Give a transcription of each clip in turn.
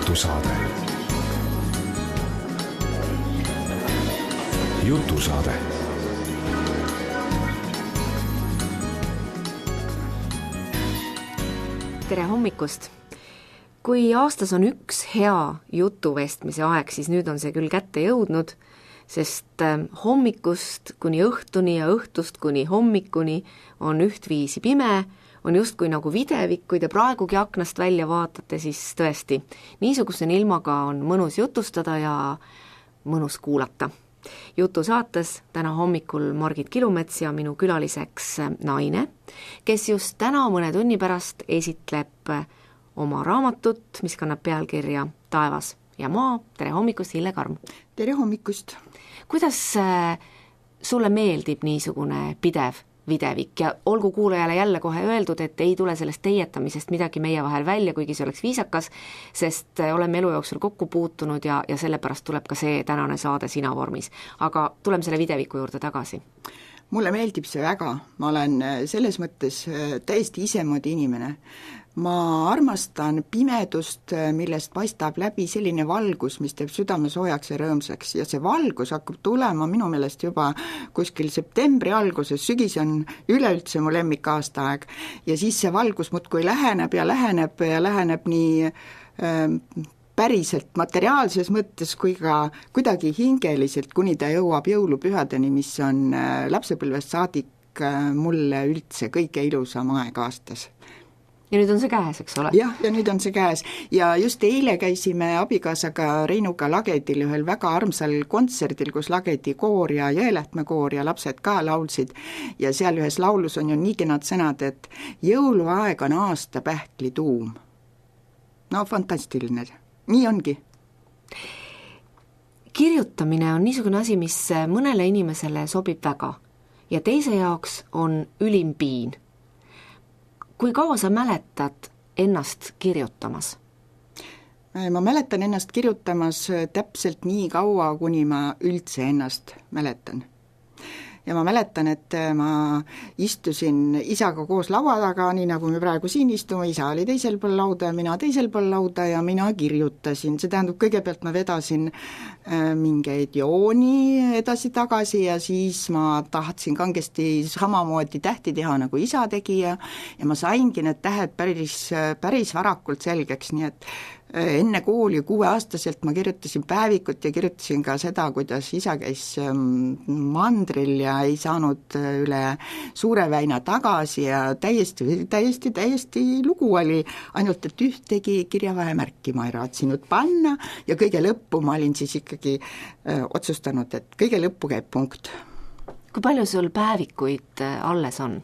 jutusaade. Jutusaade. Tere hommikust! Kui aastas on üks hea jutuvestmise aeg, siis nüüd on see küll kätte jõudnud, sest hommikust kuni õhtuni ja õhtust kuni hommikuni on ühtviisi pime, on justkui nagu videvik, kui te praegugi aknast välja vaatate, siis tõesti, niisuguse ilmaga on mõnus jutustada ja mõnus kuulata. Jutusaates täna hommikul Margit Kilumets ja minu külaliseks naine, kes just täna mõne tunni pärast esitleb oma raamatut, mis kannab pealkirja Taevas ja maa. Tere hommikust, Hille Karm! Tere hommikust! Kuidas sulle meeldib niisugune pidev videvik ja olgu kuulajale jälle kohe öeldud, et ei tule sellest teietamisest midagi meie vahel välja, kuigi see oleks viisakas, sest oleme elu jooksul kokku puutunud ja sellepärast tuleb ka see tänane saade sina vormis. Aga tuleme selle videviku juurde tagasi. Mulle meeldib see väga, ma olen selles mõttes täiesti isemoodi inimene. Ma armastan pimedust, millest paistab läbi selline valgus, mis teeb südame soojaks ja rõõmsaks ja see valgus hakkab tulema minu meelest juba kuskil septembri alguses, sügis on üleüldse mu lemmikaastaaeg ja siis see valgus muudkui läheneb ja läheneb nii päriselt materiaalses mõttes kui ka kuidagi hingeliselt, kuni ta jõuab jõulupühadeni, mis on lapsepõlvest saadik mulle üldse kõige ilusam aeg aastas. Ja nüüd on see käes, eks ole? Jah, ja nüüd on see käes. Ja just eile käisime abikaasaga Reinuga Lagedil ühel väga armsal kontserdil, kus Lagedi koor ja Jõelähtme koor ja lapsed ka laulsid. Ja seal ühes laulus on ju nii kenad sõnad, et jõuluaeg on aasta pähkli tuum. No fantastiline. Nii ongi. Kirjutamine on niisugune asi, mis mõnele inimesele sobib väga ja teise jaoks on ülim piin. Kui kaua sa mäletad ennast kirjutamas? Ma mäletan ennast kirjutamas täpselt nii kaua, kuni ma üldse ennast mäletan. Ja ma mäletan, et ma istusin isaga koos laua taga, nii nagu me praegu siin istume, isa oli teisel pool lauda ja mina teisel pool lauda ja mina kirjutasin. See tähendab, kõigepealt ma vedasin mingeid jooni edasi-tagasi ja siis ma tahtsin kangesti samamoodi tähti teha, nagu isa tegi ja ma saingi need tähed päris varakult selgeks, nii et enne kooli 6-aastaselt ma kirjutasin päevikut ja kirjutasin ka seda, kuidas isa käis mandril ja ei saanud üle Suureväina tagasi ja täiesti lugu oli, ainult et ühtegi kirjavahemärki ma ei raatsinud panna ja kõige lõppu ma olin siis ikkagi otsustanud, et kõige lõppu käib punkt. Kui palju sul päevikuid alles on?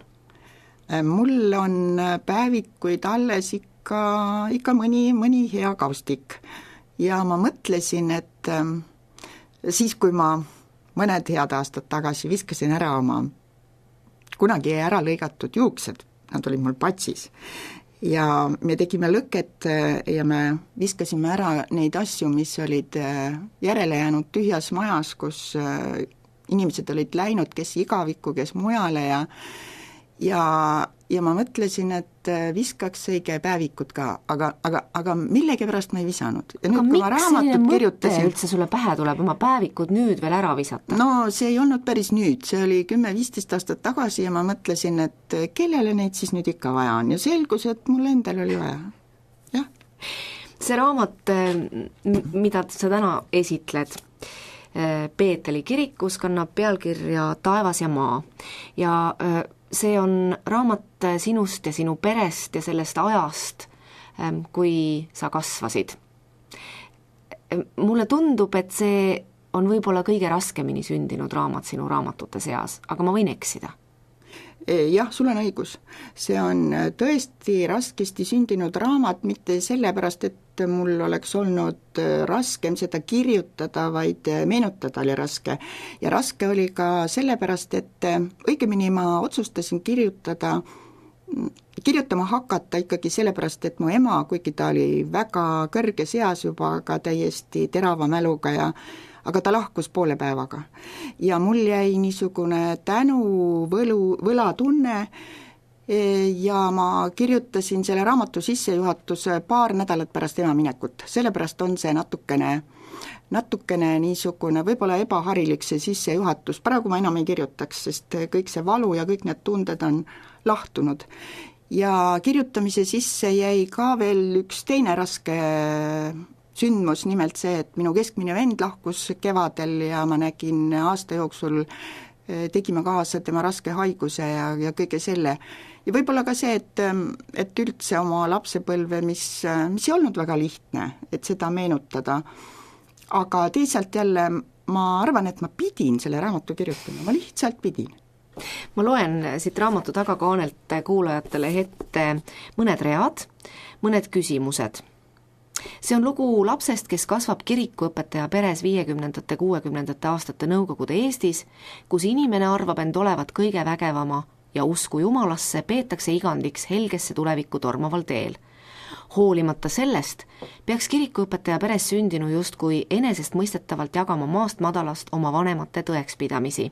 Mul on päevikuid alles ikka mõni hea kaustik ja ma mõtlesin, et siis kui ma mõned head aastad tagasi viskasin ära oma kunagi ära lõigatud juuksed, nad olid mul patsis ja me tegime lõket ja me viskasime ära neid asju, mis olid järele jäänud tühjas majas, kus inimesed olid läinud, kes igavikku, kes mujale ja ma mõtlesin, et viskaks õige päevikut ka, aga millegipärast ma ei visanud. Ja nüüd, kui ma raamatut kirjutasin... üldse sulle pähe tuleb oma päevikud nüüd veel ära visata? No see ei olnud päris nüüd, see oli 10-15 aastat tagasi ja ma mõtlesin, et kellele neid siis nüüd ikka vaja on ja selgus, et mul endal oli vaja. Jah. See raamat, mida sa täna esitled, Peeteli kirikus kannab pealkirja Taevas ja maa ja see on raamat sinust ja sinu perest ja sellest ajast, kui sa kasvasid. Mulle tundub, et see on võib-olla kõige raskemini sündinud raamat sinu raamatute seas, aga ma võin eksida. Jah, sul on õigus. See on tõesti raskesti sündinud raamat, mitte sellepärast, et mul oleks olnud raskem seda kirjutada, vaid meenutada oli raske. Ja raske oli ka sellepärast, et õigemini ma otsustasin kirjutama hakata ikkagi sellepärast, et mu ema, kuigi ta oli väga kõrges eas juba, aga täiesti terava mäluga aga ta lahkus poole päevaga. Ja mul jäi niisugune võlatunne ja ma kirjutasin selle raamatu sissejuhatuse paar nädalat pärast ema minekut, sellepärast on see natukene niisugune võib-olla ebaharilik see sissejuhatus, praegu ma enam ei kirjutaks, sest kõik see valu ja kõik need tunded on lahtunud. Ja kirjutamise sisse jäi ka veel üks teine raske sündmus, nimelt see, et minu keskmine vend lahkus kevadel ja ma nägin aasta jooksul, tegime kaasa tema raske haiguse ja kõige selle. Ja võib-olla ka see, et üldse oma lapsepõlve, mis ei olnud väga lihtne, et seda meenutada, aga teisalt jälle ma arvan, et ma pidin selle raamatu kirjutama, ma lihtsalt pidin. Ma loen siit raamatu tagakaanelt kuulajatele ette mõned read, mõned küsimused. See on lugu lapsest, kes kasvab kirikuõpetaja peres 50. 60. aastate Nõukogude Eestis, kus inimene arvab end olevat kõige vägevama ja usku jumalasse peetakse igandiks helgesse tulevikku tormaval teel. Hoolimata sellest peaks kirikuõpetaja peres sündinu justkui enesestmõistetavalt jagama maast madalast oma vanemate tõekspidamisi.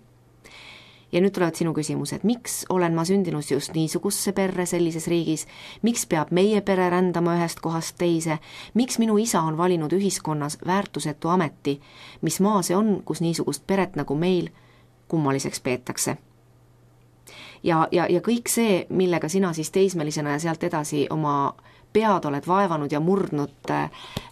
Ja nüüd tulevad sinu küsimused, miks olen ma sündinud just niisugusesse perre sellises riigis, miks peab meie pere rändama ühest kohast teise, miks minu isa on valinud ühiskonnas väärtusetu ameti, mis maa see on, kus niisugust peret nagu meil kummaliseks peetakse. Ja kõik see, millega sina siis teismelisena ja sealt edasi oma pead oled vaevanud ja murdnud,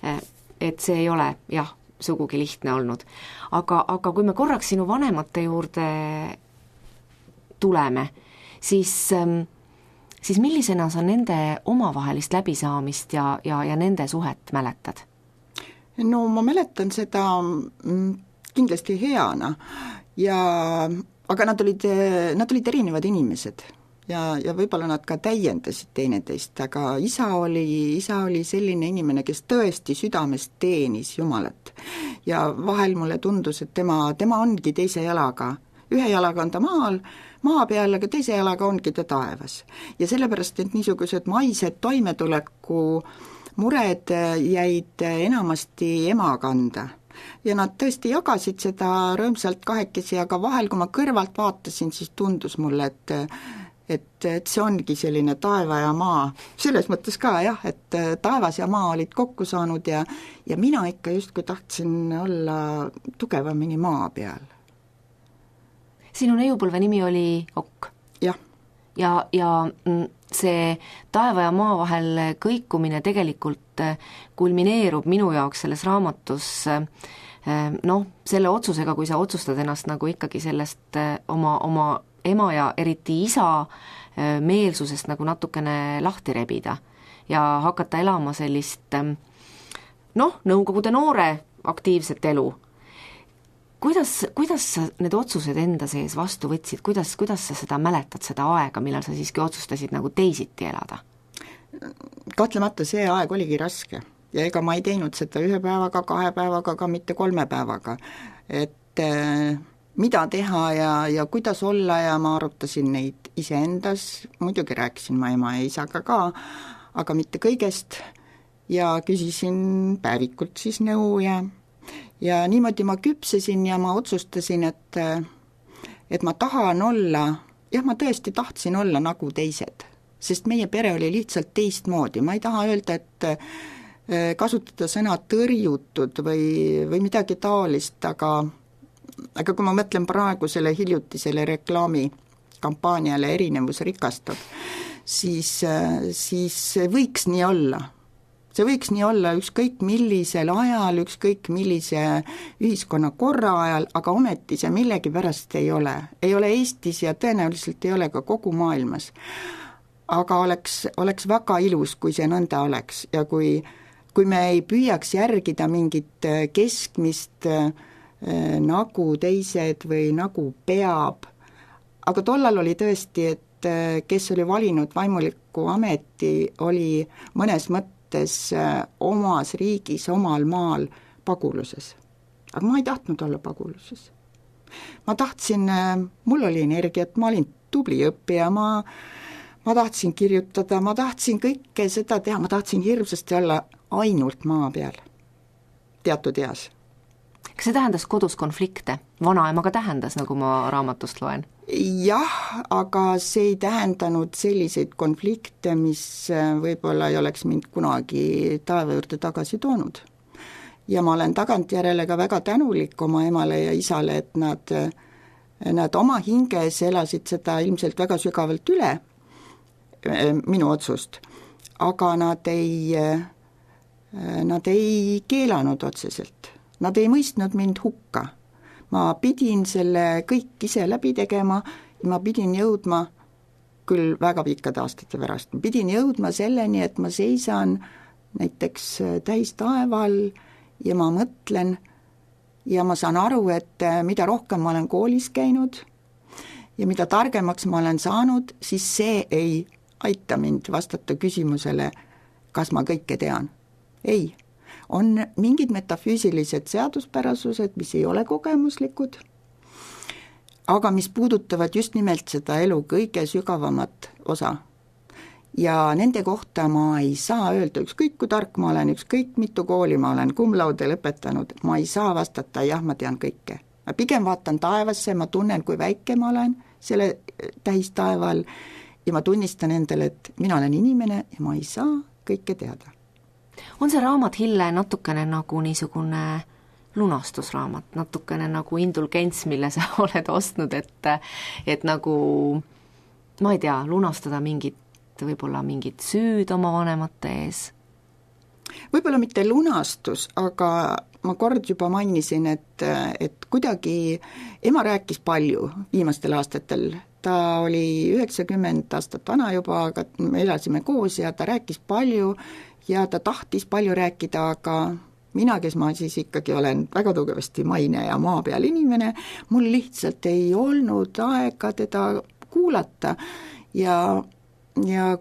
et see ei ole, jah, sugugi lihtne olnud. Aga kui me korraks sinu vanemate juurde tuleme, siis millisena sa nende omavahelist läbisaamist ja nende suhet mäletad? No ma mäletan seda kindlasti heana, aga nad olid erinevad inimesed ja võib-olla nad ka täiendasid teineteist, aga isa oli selline inimene, kes tõesti südamest teenis Jumalat. Ja vahel mulle tundus, et tema ongi teise jalaga. Ühe jalaga on ta maa peal, aga teise jalaga ongi ta taevas. Ja sellepärast, et niisugused maised toimetuleku mured jäid enamasti ema kanda. Ja nad tõesti jagasid seda rõõmsalt kahekesi, aga vahel, kui ma kõrvalt vaatasin, siis tundus mulle, et see ongi selline taeva ja maa, selles mõttes ka jah, et taevas ja maa olid kokku saanud ja mina ikka justkui tahtsin olla tugevamini maa peal. Sinu neiupõlve nimi oli Okk. Jah. Ja see taeva ja maa vahel kõikumine tegelikult kulmineerub minu jaoks selles raamatus selle otsusega, kui sa otsustad ennast nagu ikkagi sellest oma ema ja eriti isa meelsusest nagu natukene lahti rebida ja hakata elama sellist nõukogude noore aktiivset elu. Kuidas sa need otsused enda sees vastu võtsid, kuidas sa seda mäletad, seda aega, millal sa siiski otsustasid nagu teisiti elada? Kahtlemata see aeg oligi raske ja ega ma ei teinud seda 1 päevaga, 2 päevaga, ka mitte 3 päevaga, et mida teha ja kuidas olla ja ma arutasin neid iseendas, muidugi rääkisin ma ema ja isaga ka, aga mitte kõigest ja küsisin päevikult siis nõu ja niimoodi ma küpsesin ja ma otsustasin, et ma tahan olla, jah, ma tõesti tahtsin olla nagu teised, sest meie pere oli lihtsalt teistmoodi, ma ei taha öelda, et kasutada sõna tõrjutud või midagi taolist, aga kui ma mõtlen praegu selle hiljutisele reklaamikampaaniale Erinevus rikastab, siis võiks nii olla. See võiks nii olla ükskõik millisel ajal, ükskõik millise ühiskonna korra ajal, aga ometi see millegipärast ei ole. Ei ole Eestis ja tõenäoliselt ei ole ka kogu maailmas. Aga oleks väga ilus, kui see nõnda oleks ja kui me ei püüaks järgida mingit keskmist nagu teised või nagu peab. Aga tollal oli tõesti, et kes oli valinud vaimuliku ameti, oli mõnes mõttes omas riigis, omal maal paguluses. Aga ma ei tahtnud olla paguluses. Ma tahtsin, mul oli energiat, ma olin tubli õppija, ma tahtsin kirjutada, ma tahtsin kõike seda teha, ma tahtsin hirmsasti olla ainult maa peal, teatud eas. kas see tähendas kodus konflikte? Vanaemaga tähendas, nagu ma raamatust loen. Jah, aga see ei tähendanud selliseid konflikte, mis võib-olla ei oleks mind kunagi taeva juurde tagasi toonud. Ja ma olen tagantjärele ka väga tänulik oma emale ja isale, et nad oma hinges elasid seda ilmselt väga sügavalt üle, minu otsust, aga nad ei keelanud otseselt, nad ei mõistnud mind hukka. Ma pidin selle kõik ise läbi tegema ja ma pidin jõudma, küll väga pikkade aastate pärast, ma pidin jõudma selleni, et ma seisan näiteks täistaeval ja ma mõtlen ja ma saan aru, et mida rohkem ma olen koolis käinud ja mida targemaks ma olen saanud, siis see ei aita mind vastata küsimusele, kas ma kõike tean. Ei, on mingid metafüüsilised seaduspärasused, mis ei ole kogemuslikud, aga mis puudutavad just nimelt seda elu kõige sügavamat osa. Ja nende kohta ma ei saa öelda, ükskõik kui tark ma olen, ükskõik mitu kooli ma olen cum laude lõpetanud, ma ei saa vastata, jah, ma tean kõike. Ma pigem vaatan taevasse, ma tunnen, kui väike ma olen selle täistaeval ja ma tunnistan endale, et mina olen inimene ja ma ei saa kõike teada. On see raamat, Hille, natukene nagu niisugune lunastusraamat, natukene nagu indulgents, mille sa oled ostnud, et nagu, ma ei tea, lunastada võib-olla mingit süüd oma vanemate ees? Võib-olla mitte lunastus, aga ma kord juba mainisin, et kuidagi ema rääkis palju viimastel aastatel. Ta oli 90 aastat vana juba, aga me elasime koos ja ta rääkis palju ja ta tahtis palju rääkida, aga mina, kes ma siis ikkagi olen väga tugevasti maine ja maa peal inimene, mul lihtsalt ei olnud aega teda kuulata ja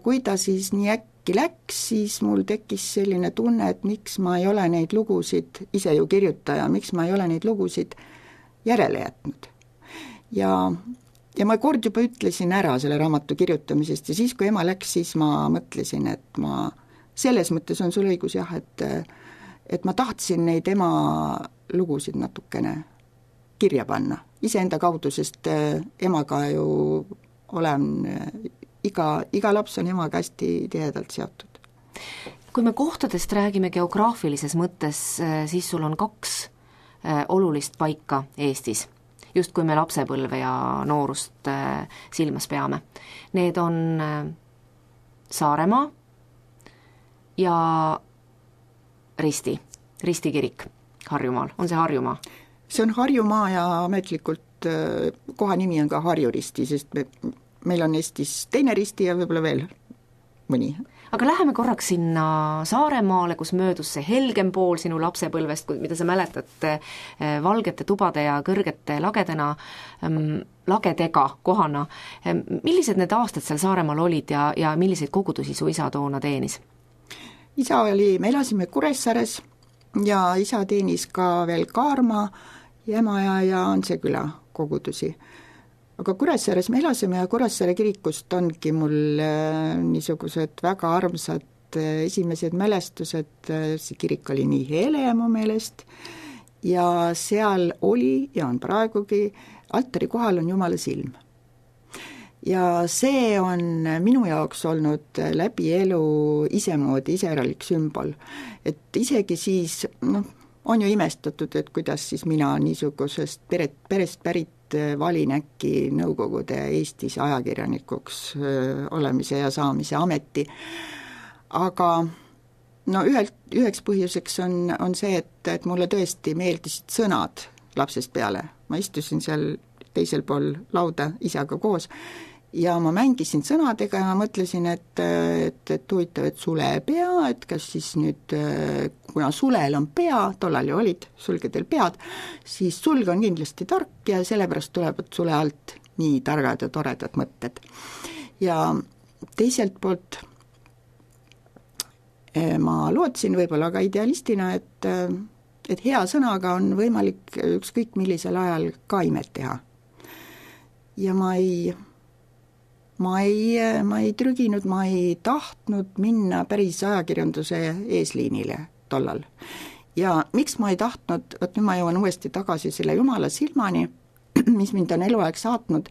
kui ta siis nii äkki läks, siis mul tekkis selline tunne, et miks ma ei ole neid lugusid, ise ju kirjutaja, miks ma ei ole neid lugusid järele jätnud. Ja ma kord juba ütlesin ära selle raamatu kirjutamisest ja siis, kui ema läks, siis ma mõtlesin, et selles mõttes on sul õigus jah, et ma tahtsin neid ema lugusid natukene kirja panna, iseenda kaudu, sest emaga ju olen, iga laps on emaga hästi tihedalt seotud. Kui me kohtadest räägime geograafilises mõttes, siis sul on 2 olulist paika Eestis, just kui me lapsepõlve ja noorust silmas peame. Need on Saaremaa ja Risti kirik Harjumaal. On see Harjumaa? See on Harjumaa ja ametlikult koha nimi on ka Harju-Risti, sest meil on Eestis teine Risti ja võib-olla veel mõni. Aga läheme korraks sinna Saaremaale, kus möödus see helgem pool sinu lapsepõlvest, mida sa mäletad valgete tubade ja kõrgete lagedega kohana. Millised need aastad seal Saaremaal olid ja milliseid kogudusi su isa toona teenis? Me elasime Kuressaares ja isa teenis ka veel Kaarma, Jämaja ja Anseküla kogudusi. Aga Kuressaares me elasime ja Kuressaare kirikust ongi mul niisugused väga armsad esimesed mälestused, see kirik oli nii hele mu meelest ja seal oli ja on praegugi, altari kohal on Jumala silm. Ja see on minu jaoks olnud läbi elu isemoodi iseralik sümbol, et isegi siis on ju imestatud, et kuidas siis mina niisugusest perest pärit valin äkki Nõukogude Eestis ajakirjanikuks olemise ja saamise ameti. Aga üheks põhjuseks on see, et mulle tõesti meeldisid sõnad lapsest peale. Ma istusin seal teisel pool lauda isaga koos ja ma mängisin sõnadega ja ma mõtlesin, et huvitav, et sulepea, et kas siis nüüd, kuna sulel on pea, tollal ju olid sulgedel pead, siis sulg on kindlasti tark ja sellepärast tulevad sule alt nii targad ja toredad mõtted. Ja teiselt poolt ma lootsin võib-olla ka idealistina, et hea sõnaga on võimalik ükskõik millisel ajal ka imet teha. Ja ma ei trüginud, ma ei tahtnud minna päris ajakirjanduse eesliinile tollal. ja miks ma ei tahtnud, vot nüüd ma jõuan uuesti tagasi selle Jumala silmani, mis mind on eluaeg saatnud,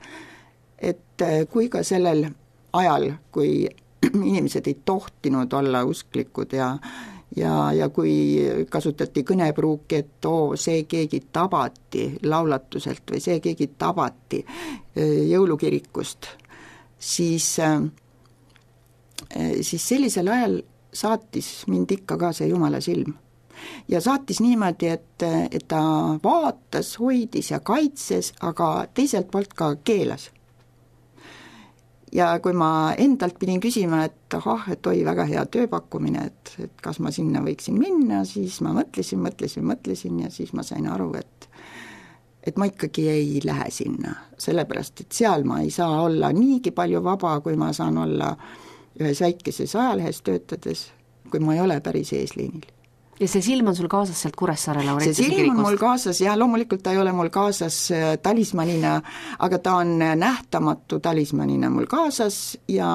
et kui ka sellel ajal, kui inimesed ei tohtinud olla usklikud ja kui kasutati kõnepruuki, et see keegi tabati laulatuselt või see keegi tabati jõulukirikust, siis sellisel ajal saatis mind ikka ka see Jumala silm. Ja saatis niimoodi, et ta vaatas, hoidis ja kaitses, aga teiselt poolt ka keelas. Ja kui ma endalt pidin küsima, et oi, väga hea tööpakkumine, et kas ma sinna võiksin minna, siis ma mõtlesin ja siis ma sain aru, et ma ikkagi ei lähe sinna, sellepärast, et seal ma ei saa olla niigi palju vaba, kui ma saan olla ühes väikeses ajalehes töötades, kui ma ei ole päris eesliinil. Ja see silm on sul kaasas sealt Kuressaare Laurentiuse kirikust? See silm on mul kaasas, ja loomulikult ta ei ole mul kaasas talismanina, aga ta on nähtamatu talismanina mul kaasas ja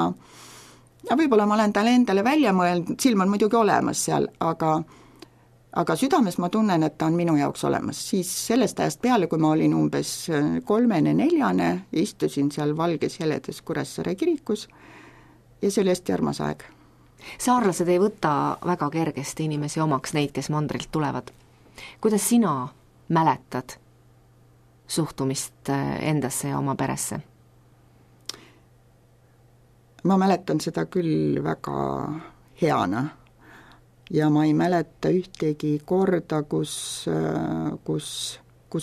võib-olla ma olen talle endale välja mõelnud, silm on muidugi olemas seal, aga südames ma tunnen, et ta on minu jaoks olemas. Siis sellest ajast peale, kui ma olin umbes 3-4, istusin seal valges heledes Kuressaare kirikus ja see oli hästi armas aeg. Saarlased ei võta väga kergesti inimesi omaks, neid, kes mandrilt tulevad. Kuidas sina mäletad suhtumist endasse ja oma peresse? Ma mäletan seda küll väga heana ja ma ei mäleta ühtegi korda, kus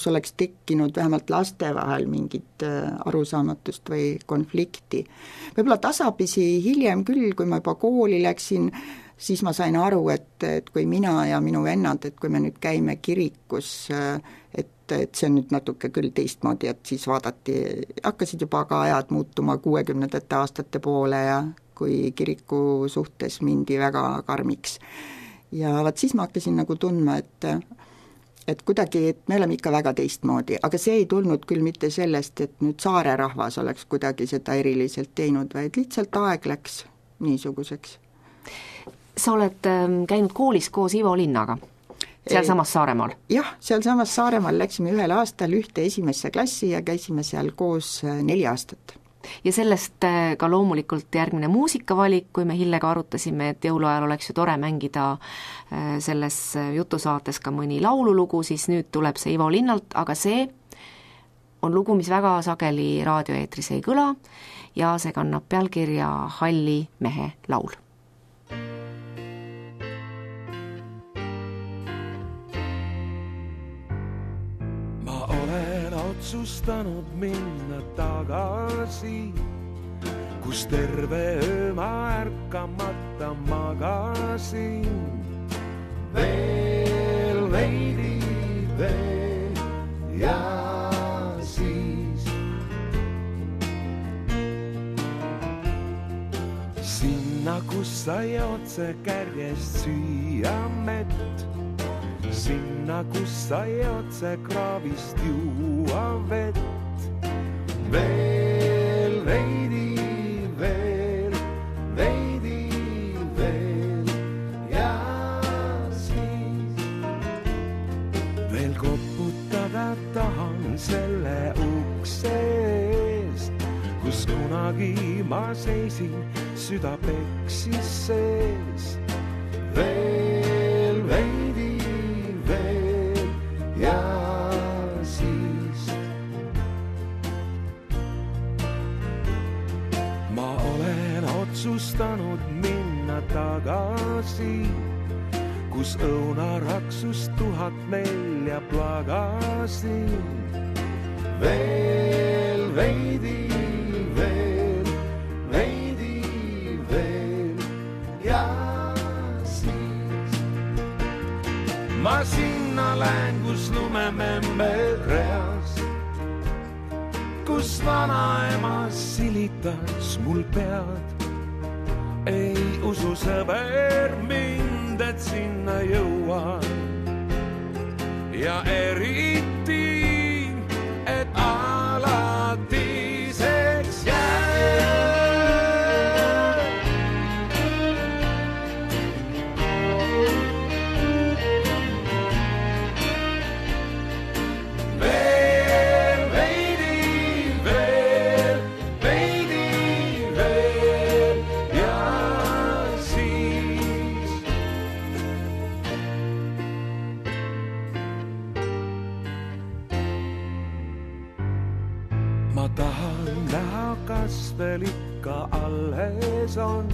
oleks tekkinud vähemalt laste vahel mingit arusaamatust või konflikti. Võib-olla tasapisi hiljem küll, kui ma juba kooli läksin, siis ma sain aru, et kui mina ja minu vennad, et kui me nüüd käime kirikus, et see on nüüd natuke küll teistmoodi, et siis hakkasid juba ka ajad muutuma 60. aastate poole ja kui kiriku suhtes mindi väga karmiks. Ja siis ma hakkasin nagu tundma, et kuidagi, et me oleme ikka väga teistmoodi, aga see ei tulnud küll mitte sellest, et nüüd saare rahvas oleks kuidagi seda eriliselt teinud, vaid lihtsalt aeg läks niisuguseks. Sa oled käinud koolis koos Ivo Linnaga, seal samas Saaremaal? Jah, seal samas Saaremaal läksime ühel aastal ühte esimesse klassi ja käisime seal koos 4 aastat. Ja sellest ka loomulikult järgmine muusikavalik, kui me Hillega arutasime, et jõuluajal oleks ju tore mängida selles jutusaates ka mõni laululugu, siis nüüd tuleb see Ivo Linnalt, aga see on lugu, mis väga sageli raadioeetris ei kõla ja see kannab pealkirja Halli mehe laul. Otsustanud minna tagasi, kus terve öö ma ärkamata magasin. Veel veidi veel ja siis sinna, kus sai otse kärjest süüa mett, sinna, kus sai otse kraavist juua vett. Veel veidi veel, veidi veel ja siis veel koputada tahan selle ukse eest, kus kunagi ma seisin, süda peksis sees. Veel veidi veel ja siis ma olen otsustanud minna tagasi, kus õunaraksus 1004 plagasin. Veel veidi veel, veidi veel ja ma sinna lähen, kus lumemembed reas, kus vanaema silitas mul pead. Ei usu sõber mind, et sinna jõuan ja eriti, et alatiseks jääb. tahan näha, kas veel ikka alles on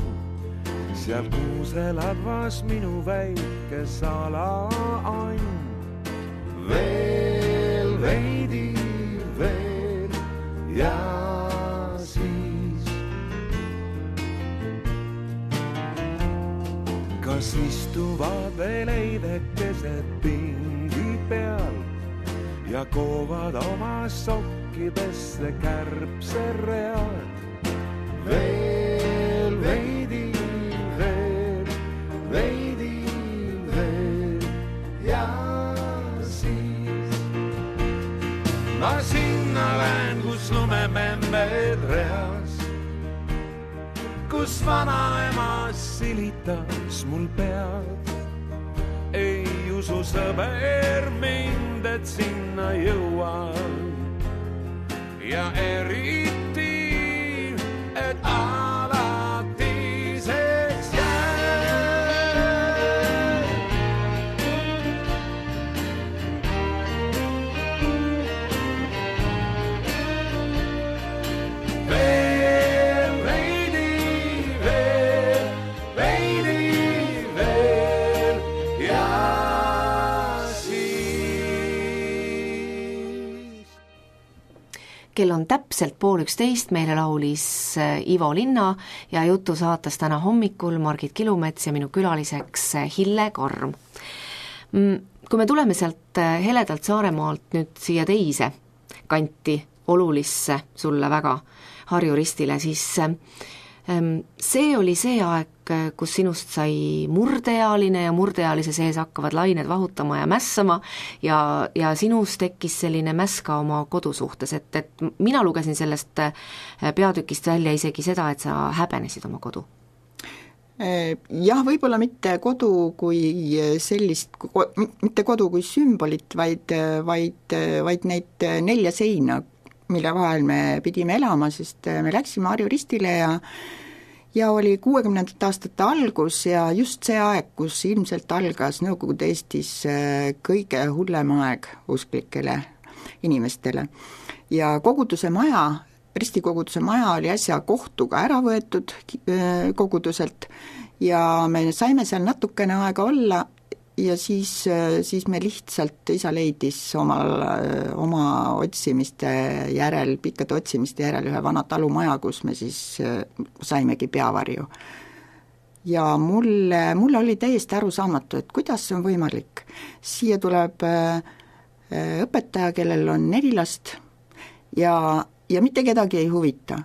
seal kuuseladvas minu väike salaann. Veel veidi veel ja siis kas istuvad veel eidekesed pingi peal ja koovad oma sokkidesse kärbseread. Veel veidi veel, veidi veel ja siis ma sinna lähen, kus lumemembed reas, kus vanaema silitas mul pead. Ei usu sõber mind, et sinna jõuan ja eriti, et alatiseks jääb. Veel veidi veel, veidi veel ja siis. Kell on täpselt 12:30, meile laulis Ivo Linna ja jutu saates täna hommikul Margit Kilumets ja minu külaliseks Hille Karm. Kui me tuleme sealt heledalt Saaremaalt nüüd siia teise kanti, olulisse sulle väga Harju Ristile, siis see oli see aeg, kus sinust sai murdeealine ja murdeealise sees hakkavad lained vahutama ja mässama ja sinus tekkis selline mäss ka oma kodu suhtes, et mina lugesin sellest peatükist välja isegi seda, et sa häbenesid oma kodu. Jah, võib-olla mitte kodu kui sellist, mitte kodu kui sümbolit, vaid neid 4 seina, mille vahel me pidime elama, sest me läksime Harju Ristile ja oli 60. aastate algus ja just see aeg, kus ilmselt algas Nõukogude Eestis kõige hullem aeg usklikele inimestele. Ja koguduse maja, Risti koguduse maja oli äsja kohtuga ära võetud koguduselt ja me saime seal natukene aega olla ja siis me lihtsalt, isa leidis oma otsimiste järel, pikkade otsimiste järel ühe vana talumaja, kus me siis saimegi peavarju. Ja mulle oli täiesti arusaamatu, et kuidas see on võimalik. Siia tuleb õpetaja, kellel on 4 last ja mitte kedagi ei huvita,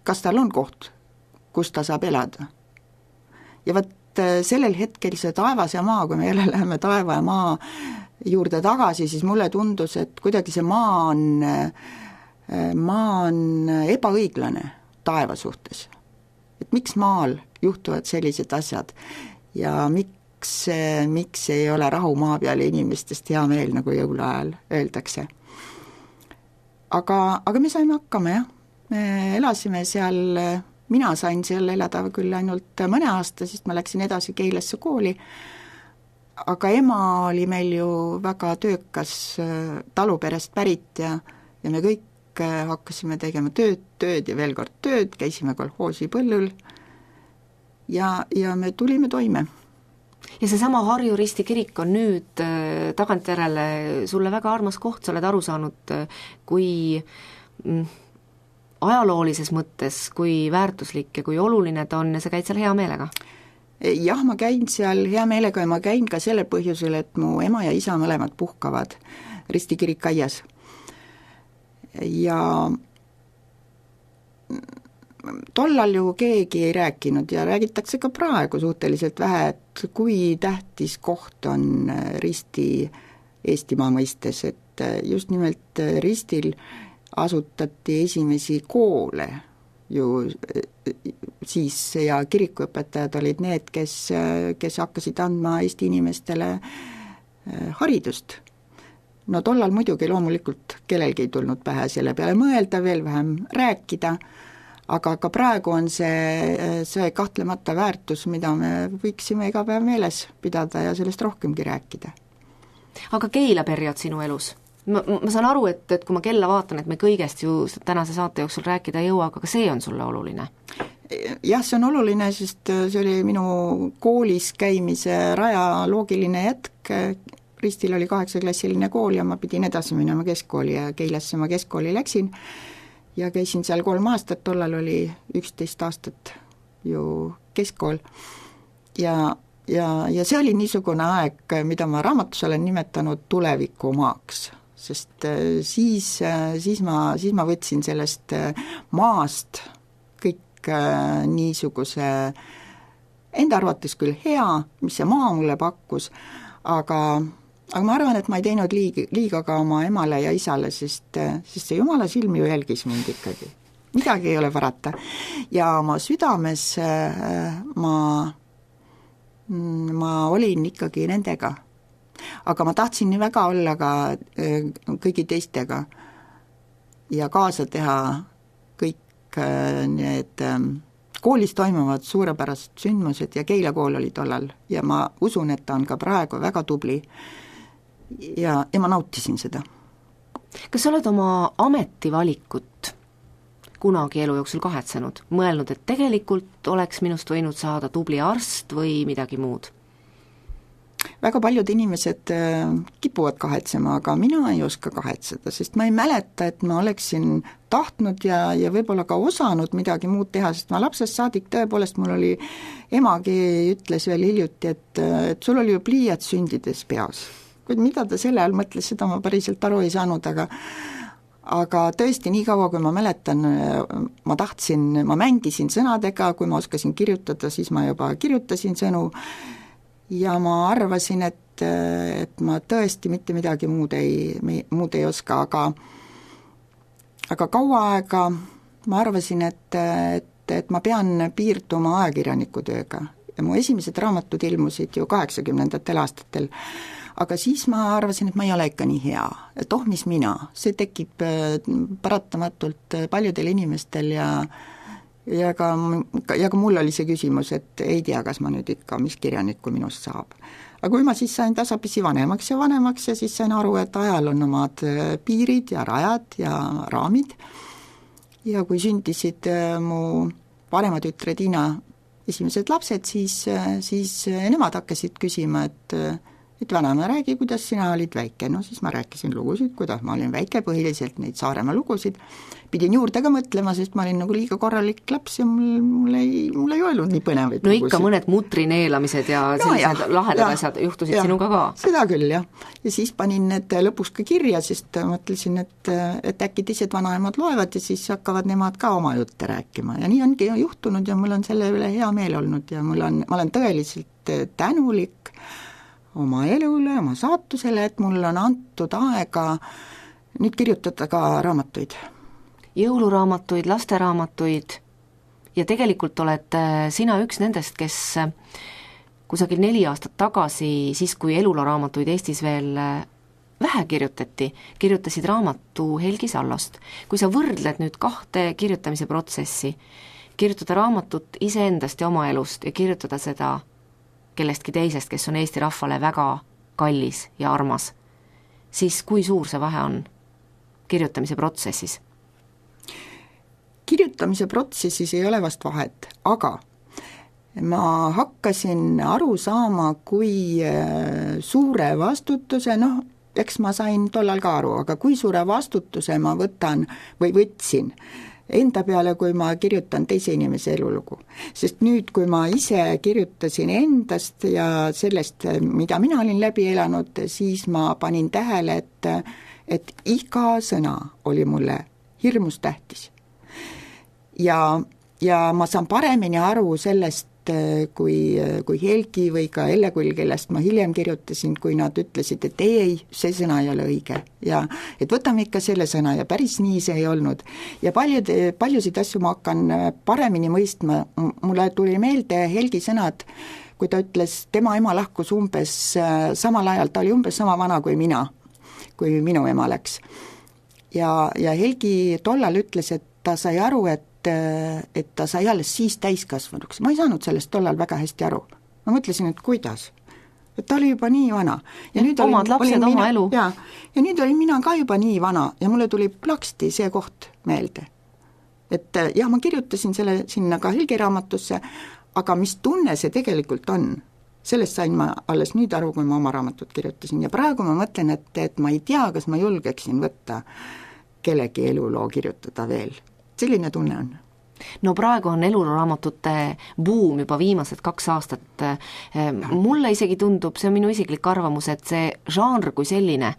kas tal on koht, kus ta saab elada. Ja võt sellel hetkel see taevas ja maa, kui me jälle läheme taeva ja maa juurde tagasi, siis mulle tundus, et kuidagi see maa on ebaõiglane taeva suhtes. Et miks maal juhtuvad sellised asjad ja miks ei ole rahu maa peal inimestest hea meel, nagu jõuluajal öeldakse. Aga me saime hakkama, jah. Me elasime seal, mina sain seal elada küll ainult mõne aasta, sest ma läksin edasi Keilasse kooli, aga ema oli meil ju väga töökas taluperest pärit ja me kõik hakkasime tegema tööd ja veel kord tööd, käisime kolhoosi põllul ja me tulime toime. Ja seesama Harju Risti kirik on nüüd tagantjärele sulle väga armas koht, sa oled aru saanud, kui ajaloolises mõttes, kui väärtuslik ja kui oluline ta on ja sa käid seal hea meelega? Jah, ma käin seal hea meelega ja ma käin ka selle põhjusel, et mu ema ja isa mõlemad puhkavad Risti kirik aias. Ja tollal ju keegi ei rääkinud ja räägitakse ka praegu suhteliselt vähe, et kui tähtis koht on Risti Eestimaa mõistes, et just nimelt Ristil asutati esimesi koole ju siis ja kirikuõpetajad olid need, kes hakkasid andma Eesti inimestele haridust. No tollal muidugi loomulikult kellelgi ei tulnud pähe selle peale mõelda, veel vähem rääkida, aga ka praegu on see kahtlemata väärtus, mida me võiksime iga päev meeles pidada ja sellest rohkemgi rääkida. Aga Keila periood sinu elus, ma saan aru, et kui ma kella vaatan, et me kõigest ju tänase saate jooksul rääkida ei jõua, aga ka see on sulle oluline? Jah, see on oluline, sest see oli minu koolis käimise raja loogiline jätk. Ristil oli 8-klassiline kool ja ma pidin edasi minema keskkooli ja Keilasse ma keskkooli läksin ja käisin seal 3 aastat, tollal oli 11 aastat ju keskkool ja see oli niisugune aeg, mida ma raamatus olen nimetanud tulevikumaaks, sest siis ma võtsin sellest maast kõik niisuguse enda arvates küll hea, mis see maa mulle pakkus, aga ma arvan, et ma ei teinud liiga ka oma emale ja isale, sest see Jumala silm ju jälgis mind ikkagi. Midagi ei ole parata. Ja oma südames ma olin ikkagi nendega. Aga ma tahtsin nii väga olla ka kõigi teistega ja kaasa teha kõik need koolis toimuvad suurepärased sündmused ja Keila kool oli tollal ja ma usun, et ta on ka praegu väga tubli ja ma nautisin seda. Kas sa oled oma ametivalikut kunagi elu jooksul kahetsenud, mõelnud, et tegelikult oleks minust võinud saada tubli arst või midagi muud? Väga paljud inimesed kipuvad kahetsema, aga mina ei oska kahetseda, sest ma ei mäleta, et ma oleksin tahtnud ja võib-olla ka osanud midagi muud teha, sest ma lapsest saadik tõepoolest, mul oli, emagi ütles veel hiljuti, et sul oli ju pliiat sündides peas. Kuid mida ta selle all mõtles, seda ma päriselt aru ei saanud, aga tõesti nii kaua, kui ma mäletan, ma mängisin sõnadega, kui ma oskasin kirjutada, siis ma juba kirjutasin sõnu ja ma arvasin, et ma tõesti mitte midagi muud ei oska, aga kaua aega ma arvasin, et ma pean piirduma ajakirjanikutööga ja mu esimesed raamatud ilmusid ju 80ndatel aastatel, aga siis ma arvasin, et ma ei ole ikka nii hea, et mis mina, see tekib paratamatult paljudel inimestel ja ka mul oli see küsimus, et ei tea, kas ma nüüd ikka, mis kirjanikku minust saab. Aga kui ma siis sain tasapisi vanemaks ja siis sain aru, et ajal on omad piirid ja rajad ja raamid ja kui sündisid mu vanema tütre Tiina esimesed lapsed, siis nemad hakkasid küsima, et vanaema, räägi, kuidas sina olid väike, no siis ma rääkisin lugusid, kuidas ma olin väike, põhiliselt neid Saaremaa lugusid, pidin juurde ka mõtlema, sest ma olin nagu liiga korralik laps ja mul ei olnud nii põnevaid no lugusid. Ikka mõned mutrineelamised ja sellised lahedad asjad juhtusid sinuga ka? Seda küll, jah. Ja siis panin need lõpus ka kirja, sest mõtlesin, et äkki teised vanaemad loevad ja siis hakkavad nemad ka oma jutte rääkima ja nii ongi juhtunud ja mul on selle üle hea meel olnud ja ma olen tõeliselt tänulik oma elule, oma saatusele, et mul on antud aega nüüd kirjutada ka raamatuid. Jõuluraamatuid, lasteraamatuid ja tegelikult oled sina üks nendest, kes kusagil 4 aastat tagasi, siis kui elularaamatuid Eestis veel vähe kirjutasid raamatu Helgi Sallost. Kui sa võrdled nüüd 2 kirjutamise protsessi, kirjutada raamatut iseendast ja oma elust ja kirjutada seda kellestki teisest, kes on Eesti rahvale väga kallis ja armas, siis kui suur see vahe on kirjutamise protsessis? Kirjutamise protsessis ei ole vast vahet, aga ma hakkasin aru saama, kui suure vastutuse, eks ma sain tollal ka aru, aga kui suure vastutuse ma võtsin enda peale, kui ma kirjutan teise inimese elulugu. Sest nüüd, kui ma ise kirjutasin endast ja sellest, mida mina olin läbi elanud, siis ma panin tähele, et iga sõna oli mulle hirmus tähtis. Ja ma saan paremini aru sellest, kui Helgi või ka Elle Kull, kellest ma hiljem kirjutasin, kui nad ütlesid, et ei, see sõna ei ole õige ja et võtame ikka selle sõna ja päris nii see ei olnud. Ja paljusid asju ma hakkan paremini mõistma, mulle tuli meelde Helgi sõnad, kui ta ütles, tema ema lahkus umbes samal ajal, ta oli umbes sama vana kui mina, kui minu ema läks. Ja Helgi tollal ütles, et ta sai aru, et ta sai alles siis täiskasvanuks. Ma ei saanud sellest tollal väga hästi aru. Ma mõtlesin, et kuidas? et ta oli juba nii vana. Ja nüüd omad lapsed, oma elu. Ja nüüd olin mina ka juba nii vana ja mulle tuli plaksti see koht meelde. Et jah, ma kirjutasin selle sinna ka Helgi raamatusse, aga mis tunne see tegelikult on, sellest sain ma alles nüüd aru, kui ma oma raamatut kirjutasin ja praegu ma mõtlen, et ma ei tea, kas ma julgeksin võtta kellegi eluloo kirjutada veel. Selline tunne on. No praegu on eluraamatute buum juba viimased 2 aastat. Mulle isegi tundub, see on minu isiklik arvamus, et see žanr kui selline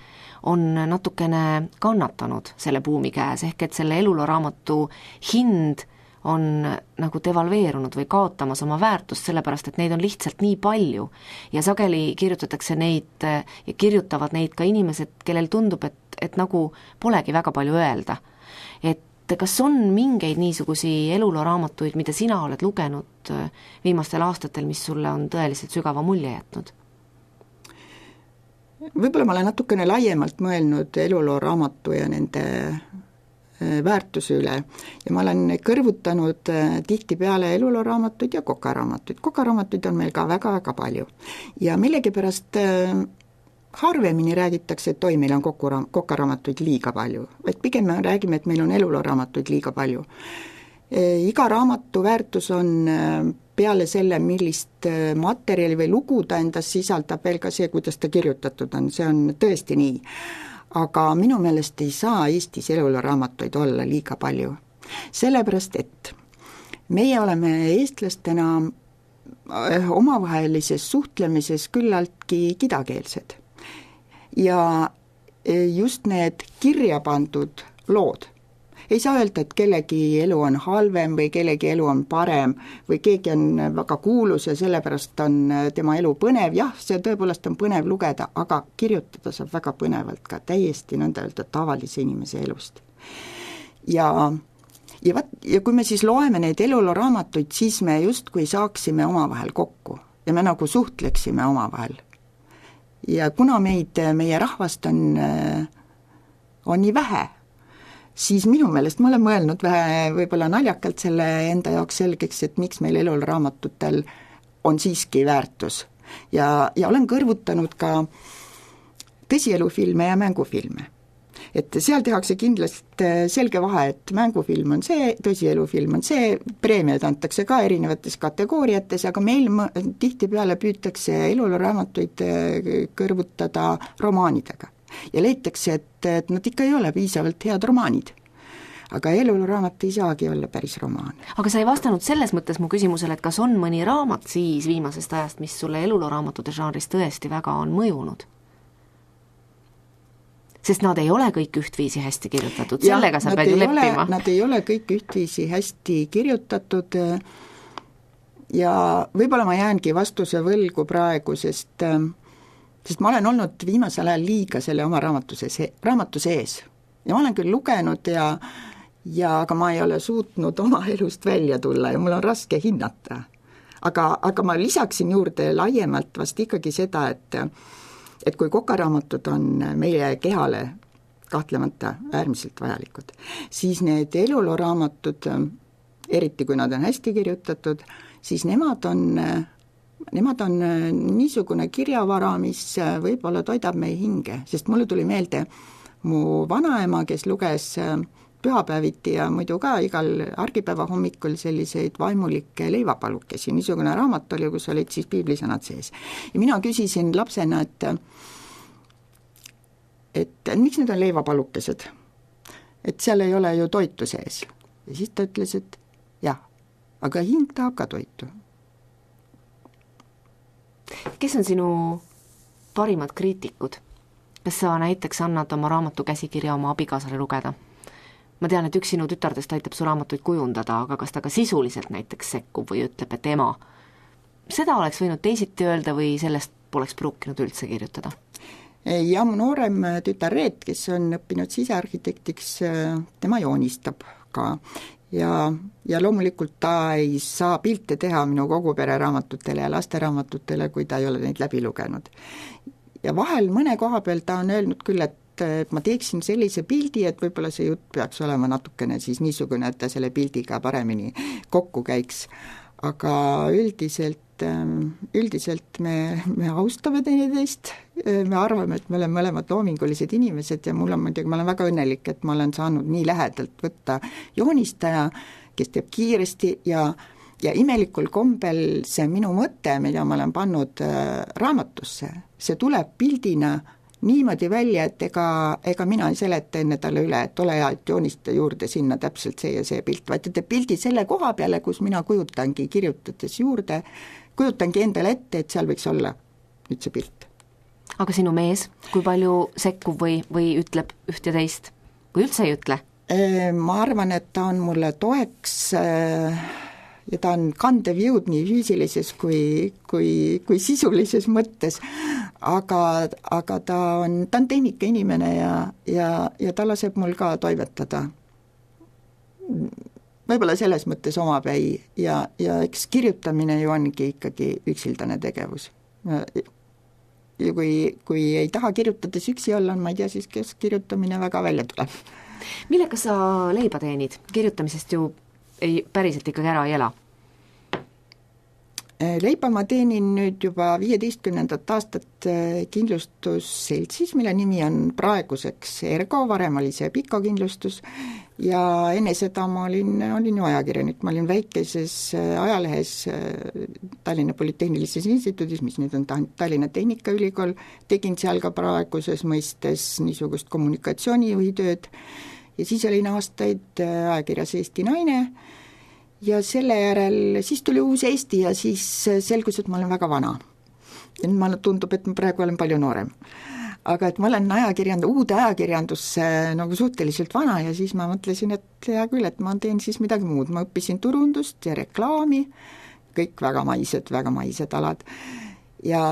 on natukene kannatanud selle buumi käes, ehk et selle elulooraamatu hind on nagu devalveerunud või kaotamas oma väärtust, sellepärast et neid on lihtsalt nii palju ja sageli kirjutatakse neid ja kirjutavad neid ka inimesed, kellel tundub, et nagu polegi väga palju öelda. Et kas on mingeid niisugusi elulooraamatuid, mida sina oled lugenud viimastel aastatel, mis sulle on tõeliselt sügava mulje jätnud? Võib-olla ma olen natukene laiemalt mõelnud elulooraamatu ja nende väärtuse üle ja ma olen kõrvutanud tihtipeale elulooraamatuid ja kokaraamatuid. Kokaraamatuid on meil ka väga-väga palju ja millegipärast harvemini räägitakse, et meil on kokaraamatuid liiga palju, vaid pigem me räägime, et meil on elulooraamatuid liiga palju. Iga raamatu väärtus on peale selle, millist materjali või lugu ta endas sisaldab, veel ka see, kuidas ta kirjutatud on, see on tõesti nii. Aga minu meelest ei saa Eestis elulooraamatuid olla liiga palju. Sellepärast, et meie oleme eestlastena omavahelises suhtlemises küllaltki kidakeelsed. Ja just need kirja pandud lood. Ei saa öelda, et kellegi elu on halvem või kellegi elu on parem või keegi on väga kuulus ja sellepärast on tema elu põnev. Jah, see tõepoolest on põnev lugeda, aga kirjutada saab väga põnevalt ka täiesti nõnda öelda tavalise inimese elust. Ja kui me siis loeme neid elulooraamatuid, siis me justkui saaksime omavahel kokku ja me nagu suhtleksime omavahel. Ja kuna meie rahvast on nii vähe, siis minu meelest ma olen mõelnud vähe võib-olla naljakalt selle enda jaoks selgeks, et miks meil elulooraamatutel on siiski väärtus. Ja olen kõrvutanud ka tõsielufilme ja mängufilme. Et seal tehakse kindlasti selge vahe, et mängufilm on see, tõsielufilm on see, preemiad antakse ka erinevates kategooriates, aga meil tihtipeale püütakse elulooraamatuid kõrvutada romaanidega. Ja leitakse, et nad ikka ei ole piisavalt head romaanid. Aga eluloraamat ei saagi olla päris romaan. Aga sa ei vastanud selles mõttes mu küsimusele, et kas on mõni raamat siis viimasest ajast, mis sulle eluloraamatute žanris tõesti väga on mõjunud? Sest nad ei ole kõik ühtviisi hästi kirjutatud, sellega sa pead ju leppima. Nad ei ole kõik ühtviisi hästi kirjutatud ja võib-olla ma jäängi vastuse võlgu praegu, sest ma olen olnud viimasel ajal liiga selle oma raamatu sees. Ja ma olen küll lugenud aga ma ei ole suutnud oma elust välja tulla ja mul on raske hinnata. Aga ma lisaksin juurde laiemalt vast ikkagi seda, et kui kokaraamatud on meie kehale kahtlemata äärmiselt vajalikud, siis need elulooraamatud, eriti kui nad on hästi kirjutatud, siis nemad on niisugune kirjavara, mis võib-olla toidab meie hinge, sest mulle tuli meelde mu vanaema, kes luges pühapäeviti ja muidu ka igal argipäeva hommikul selliseid vaimulikke leivapalukesi, niisugune raamat oli, kus olid siis piiblisõnad sees. Ja mina küsisin lapsena, et miks need on leivapalukesed? Et seal ei ole ju toitu sees. Ja siis ta ütles, et jah, aga hing tahab ka toitu. Kes on sinu parimad kriitikud? Kas sa näiteks annad oma raamatu käsikirja oma abikaasale lugeda? Ma tean, et üks sinu tütardest aitab su raamatuid kujundada, aga kas ta ka sisuliselt näiteks sekkub või ütleb, et ema, seda oleks võinud teisiti öelda või sellest poleks pruukinud üldse kirjutada? Ja mu noorem tütar Reet, kes on õppinud sisearhitektiks, tema joonistab ka ja loomulikult ta ei saa pilte teha minu kogu pere raamatutele ja lasteraamatutele, kui ta ei ole neid läbi lugenud. Ja vahel mõne koha peal ta on öelnud küll, et ma teeksin sellise pildi, et võib-olla see jutt peaks olema natukene siis niisugune, et ta selle pildiga paremini kokku käiks. Aga üldiselt üldiselt me austame teineteist, me arvame, et me oleme mõlemad loomingulised inimesed ja ma olen väga õnnelik, et ma olen saanud nii lähedalt võtta joonistaja, kes teeb kiiresti ja imelikul kombel see minu mõte, mida ma olen pannud raamatusse, see tuleb pildina niimoodi välja, et ega mina ei seleta enne talle üle, et ole hea, et joonista juurde sinna täpselt see ja see pilt, vaid ta teeb pildi selle koha peale, kus mina kujutangi, kirjutades juurde, kujutangi endale ette, et seal võiks olla nüüd see pilt. Aga sinu mees, kui palju sekkub või ütleb üht ja teist või üldse ei ütle? Ma arvan, et ta on mulle toeks ja ta on kandev jõud nii füüsilises kui sisulises mõttes, aga ta on tehnikainimene ja ta laseb mul ka toimetada. Võib-olla selles mõttes omapäi ja eks kirjutamine ju ongi ikkagi üksildane tegevus. Ja kui ei taha kirjutades üksi olla, ma ei tea siis, kes kirjutamine väga välja tuleb. Millega sa leiba teenid? Kirjutamisest ju ei päriselt ikkagi ära ei ela. Leiba ma teenin nüüd juba 15. aastat kindlustusseltsis, mille nimi on praeguseks Ergo, varem oli see Pika kindlustus ja enne seda ma olin ju ajakirjanik, ma olin väikeses ajalehes Tallinna Polütehnilises instituudis, mis nüüd on Tallinna Tehnikaülikool, tegin seal ka praeguses mõistes niisugust kommunikatsioonijuhi tööd ja siis olin aastaid ajakirjas Eesti Naine ja selle järel siis tuli Uus Eesti ja siis selgus, et ma olen väga vana. Ja nüüd mulle tundub, et ma praegu olen palju noorem. Aga et ma olen uude ajakirjandusse nagu suhteliselt vana ja siis ma mõtlesin, et hea küll, et ma teen siis midagi muud. Ma õppisin turundust ja reklaami, kõik väga maised alad. Ja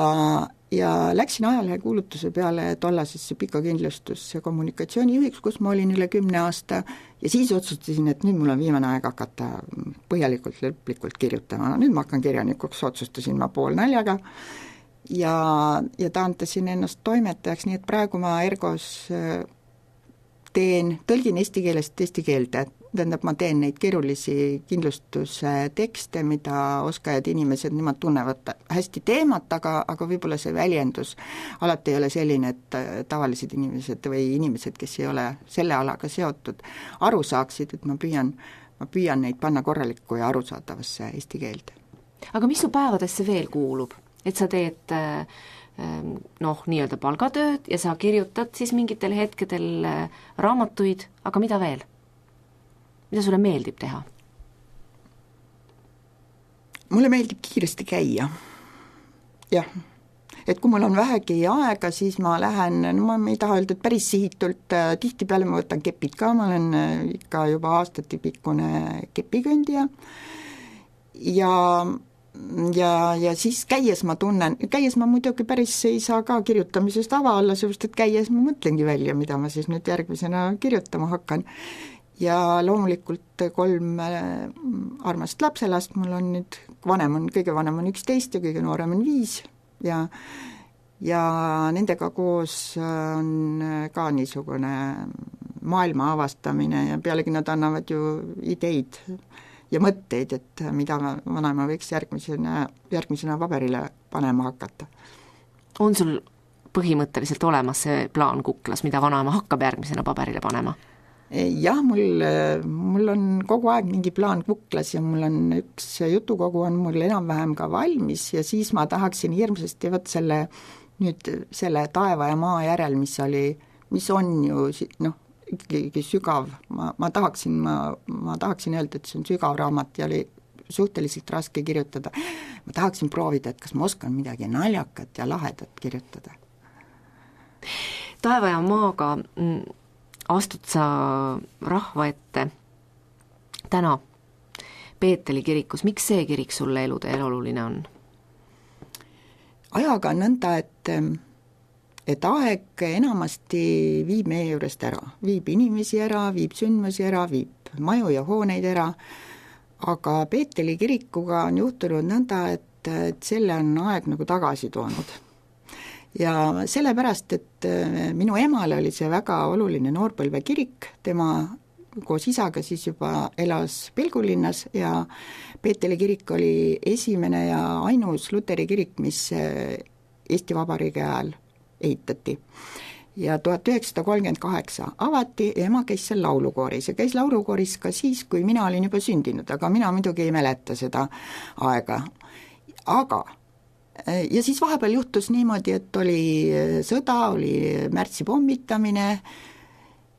läksin ajalehe kuulutuse peale tollasesse Pika kindlustusse kommunikatsioonijuhiks, kus ma olin üle 10 aasta ja siis otsustasin, et nüüd mul on viimane aeg hakata põhjalikult lõplikult kirjutama. Nüüd ma hakkan kirjanikuks, otsustasin ma poolnaljaga ja taantasin ennast toimetajaks, nii et praegu ma Ergos tõlgin eesti keelest eesti keelde, tähendab, ma teen neid keerulisi kindlustuse tekste, mida oskajad inimesed, nemad tunnevad hästi teemat, aga võib-olla see väljendus alati ei ole selline, et tavalised inimesed või inimesed, kes ei ole selle alaga seotud, aru saaksid, et ma püüan neid panna korralikku ja arusaadavasse eesti keelde. Aga mis su päevadesse veel kuulub? Et sa teed nii-öelda palgatööd ja sa kirjutad siis mingitel hetkedel raamatuid, aga mida veel? Mida sulle meeldib teha? Mulle meeldib kiiresti käia. Jah, et kui mul on vähegi aega, siis ma lähen, ma ei taha öelda, et päris sihitult, tihtipeale ma võtan kepid ka, ma olen ikka juba aastatipikkune kepikõndija ja siis käies ma muidugi päris ei saa ka kirjutamisest ava alla, sellepärast et käies ma mõtlengi välja, mida ma siis nüüd järgmisena kirjutama hakkan. Ja loomulikult 3 armast lapselast, mul on nüüd, kõige vanem on 11 ja kõige noorem on 5 ja nendega koos on ka niisugune maailma avastamine ja pealegi nad annavad ju ideid ja mõtteid, et mida vanaema võiks järgmisena paberile panema hakata. On sul põhimõtteliselt olemas see plaan kuklas, mida vanaema hakkab järgmisena paberile panema? Jah, mul on kogu aeg mingi plaan kuklas ja mul on üks jutukogu on mul enam-vähem ka valmis ja siis ma tahaksin hirmsasti selle Taeva ja maa järel, mis on ju ikkagi sügav, ma tahaksin öelda, et see on sügav raamat ja oli suhteliselt raske kirjutada. Ma tahaksin proovida, et kas ma oskan midagi naljakat ja lahedat kirjutada. Taeva ja maaga astud sa rahva ette täna Peeteli kirikus. Miks see kirik sulle eluteel oluline on? Ajaga on nõnda, et aeg enamasti viib meie juurest ära, viib inimesi ära, viib sündmusi ära, viib maju ja hooneid ära, aga Peeteli kirikuga on juhtunud nõnda, et selle on aeg nagu tagasi toonud. Ja sellepärast, et minu emale oli see väga oluline noorpõlve kirik, tema koos isaga siis juba elas Pelgulinnas ja Peeteli kirik oli esimene ja ainus luteri kirik, mis Eesti Vabariigi ajal ehitati. Ja 1938 avati ja ema käis seal laulukooris ja käis laulukooris ka siis, kui mina olin juba sündinud, aga mina muidugi ei mäleta seda aega. Aga ja siis vahepeal juhtus niimoodi, et oli sõda, oli märtsi pommitamine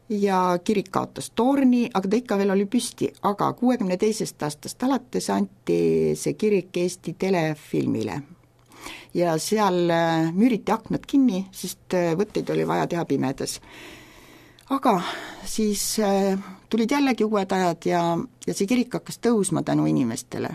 ja kirik kaotas torni, aga ta ikka veel oli püsti, aga 62. aastast alates anti see kirik Eesti telefilmile. Ja seal müüriti aknad kinni, sest võtteid oli vaja teha pimedas. Aga siis tulid jällegi uued ajad ja see kirik hakkas tõusma tänu inimestele.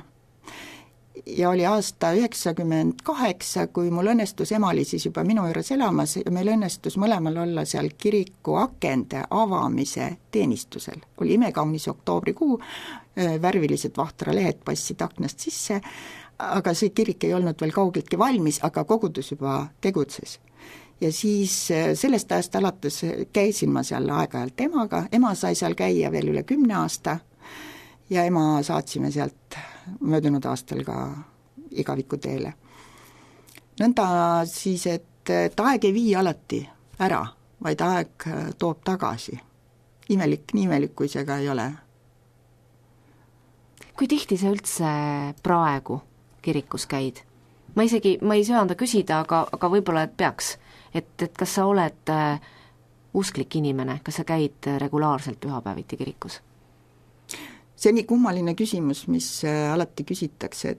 Ja oli aasta 98, kui mul õnnestus, ema oli siis juba minu juures elamas ja meil õnnestus mõlemal olla seal kiriku akende avamise teenistusel. Oli imekaunis oktoobrikuu, värvilised vahtralehed passid aknast sisse, aga see kirik ei olnud veel kaugeltki valmis, aga kogudus juba tegutses. Ja siis sellest ajast alates käisin ma seal aeg-ajalt emaga, ema sai seal käia veel üle 10 aasta ja ema saatsime sealt möödunud aastal ka igavikuteele. Nõnda siis, et aeg ei vii alati ära, vaid aeg toob tagasi. Imelik, nii imelik, kui see ka ei ole. Kui tihti sa üldse praegu kirikus käid? Ma ei söanda küsida, aga võib-olla et peaks, et kas sa oled usklik inimene, kas sa käid regulaarselt pühapäeviti kirikus? See on nii kummaline küsimus, mis alati küsitakse,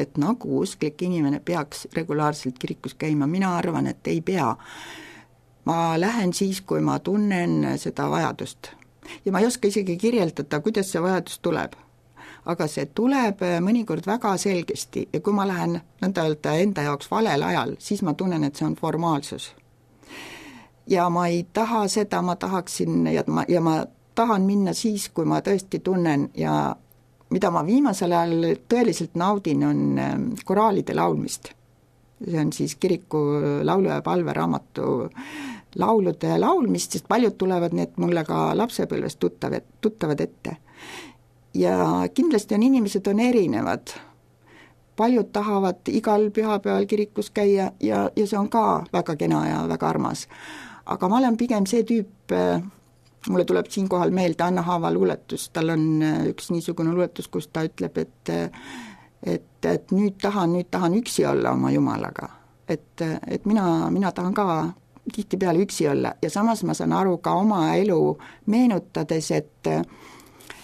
et nagu usklik inimene peaks regulaarselt kirikus käima. Mina arvan, et ei pea. Ma lähen siis, kui ma tunnen seda vajadust. Ja ma ei oska isegi kirjeldada, kuidas see vajadus tuleb. Aga see tuleb mõnikord väga selgesti ja kui ma lähen nõnda öelda enda jaoks valel ajal, siis ma tunnen, et see on formaalsus. Ja ma ei taha seda, ma tahaksin ja ma tahan minna siis, kui ma tõesti tunnen ja mida ma viimasel ajal tõeliselt naudin, on koraalide laulmist. See on siis kiriku laulu- ja palveraamatu laulude laulmist, sest paljud tulevad need mulle ka lapsepõlvest tuttavad ette. Ja kindlasti on inimesed on erinevad. Paljud tahavad igal pühapäeval kirikus käia ja see on ka väga kena ja väga armas. Aga ma olen pigem see tüüp, mulle tuleb siinkohal meelde Anna Haava luuletus, tal on üks niisugune luuletus, kus ta ütleb, et nüüd tahan üksi olla oma Jumalaga. Et mina tahan ka tihtipeale üksi olla ja samas ma saan aru ka oma elu meenutades,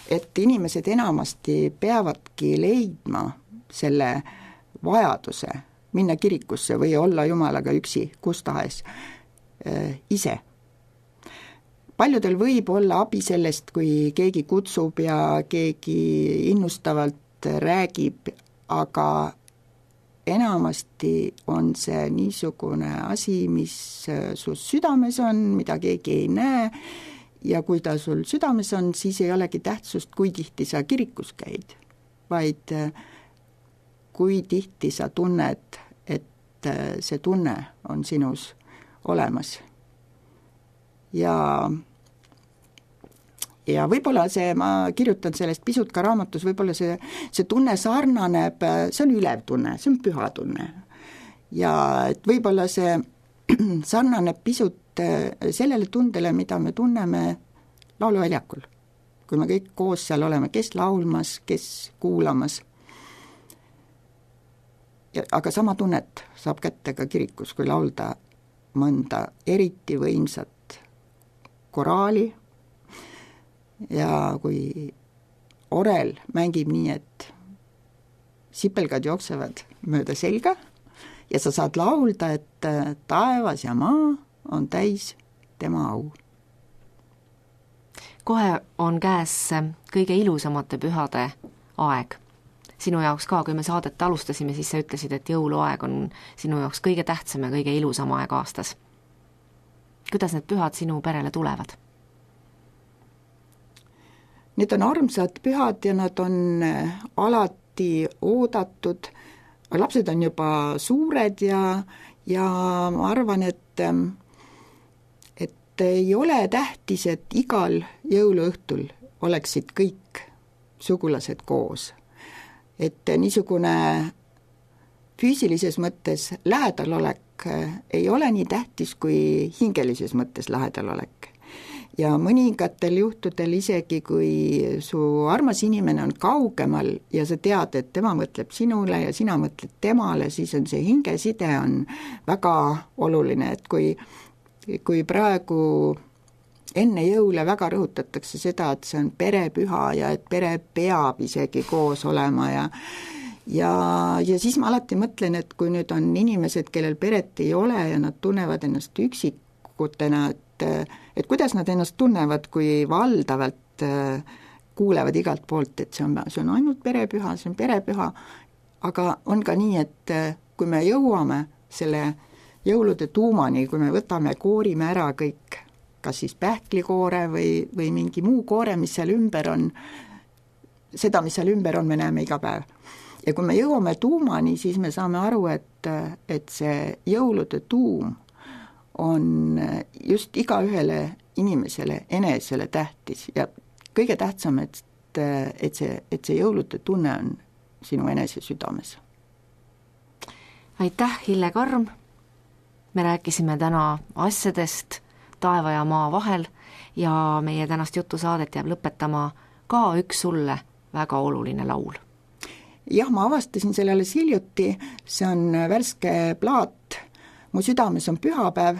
et inimesed enamasti peavadki leidma selle vajaduse minna kirikusse või olla Jumalaga üksi, kus tahes, ise. Paljudel võib olla abi sellest, kui keegi kutsub ja keegi innustavalt räägib, aga enamasti on see niisugune asi, mis sul südames on, mida keegi ei näe ja kui ta sul südames on, siis ei olegi tähtsust, kui tihti sa kirikus käid, vaid kui tihti sa tunned, et see tunne on sinus olemas. Ja võib-olla ma kirjutan sellest pisut ka raamatus, võib-olla see tunne sarnaneb, see on ülev tunne, see on püha tunne. Ja et võib-olla see sarnaneb pisut sellele tundele, mida me tunneme lauluväljakul. Kui me kõik koos seal oleme, kes laulmas, kes kuulamas. Aga sama tunnet saab kätte ka kirikus, kui laulda mõnda eriti võimsat koraali ja kui orel mängib nii, et sipelgad jooksevad mööda selga ja sa saad laulda, et taevas ja maa on täis tema au. Kohe on käes kõige ilusamate pühade aeg. Sinu jaoks ka, kui me saadet alustasime, siis sa ütlesid, et jõuluaeg on sinu jaoks kõige tähtsam ja kõige ilusam aeg aastas. Kuidas need pühad sinu perele tulevad? Need on armsad pühad ja nad on alati oodatud. Lapsed on juba suured ja ma arvan, et ei ole tähtis, et igal jõuluõhtul oleksid kõik sugulased koos. Et niisugune füüsilises mõttes lähedalolek ei ole nii tähtis kui hingelises mõttes lähedalolek. Ja mõningatel juhtudel isegi, kui su armas inimene on kaugemal ja sa tead, et tema mõtleb sinule ja sina mõtled temale, siis on see hingeside on väga oluline, et kui praegu enne jõule väga rõhutatakse seda, et see on perepüha ja et pere peab isegi koos olema ja siis ma alati mõtlen, et kui nüüd on inimesed, kellel peret ei ole ja nad tunnevad ennast üksikutena, et kuidas nad ennast tunnevad, kui valdavalt kuulevad igalt poolt, et see on ainult perepüha, see on perepüha, aga on ka nii, et kui me jõuame selle jõulude tuumani, kui me koorime ära kõik, kas siis pähklikoore või mingi muu koore, mis seal ümber on, seda, mis seal ümber on, me näeme iga päev. Ja kui me jõuame tuumani, siis me saame aru, et see jõulude tuum on just igaühele inimesele enesele tähtis ja kõige tähtsam, et see jõulude tunne on sinu enese südames. Aitäh, Hille Karm! Me rääkisime täna asjadest taeva ja maa vahel ja meie tänast jutusaadet jääb lõpetama ka üks sulle väga oluline laul. Jah, ma avastasin selle alles hiljuti, see on värske plaat Mu südames on pühapäev,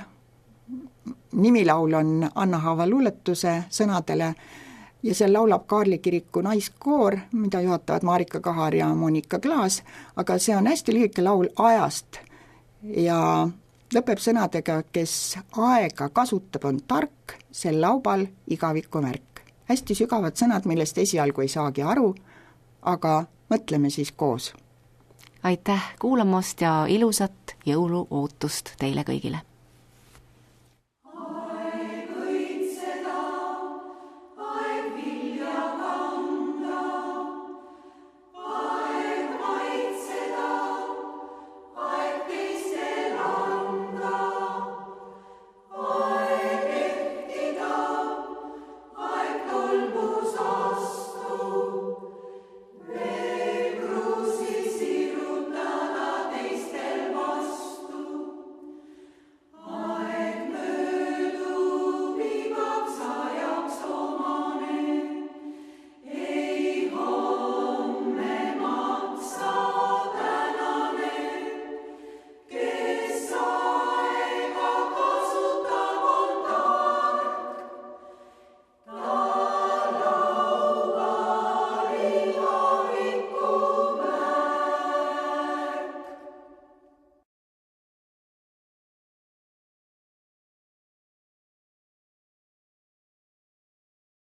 nimilaul on Anna Haava luuletuse sõnadele ja seal laulab Kaarli kiriku naiskoor, mida juhatavad Marika Kahar ja Monika Klaas, aga see on hästi lühike laul ajast ja lõpeb sõnadega, kes aega kasutab, on tark, sel laubal igaviku märk. Hästi sügavad sõnad, millest esialgu ei saagi aru, aga mõtleme siis koos. Aitäh kuulamast ja ilusat jõuluootust teile kõigile!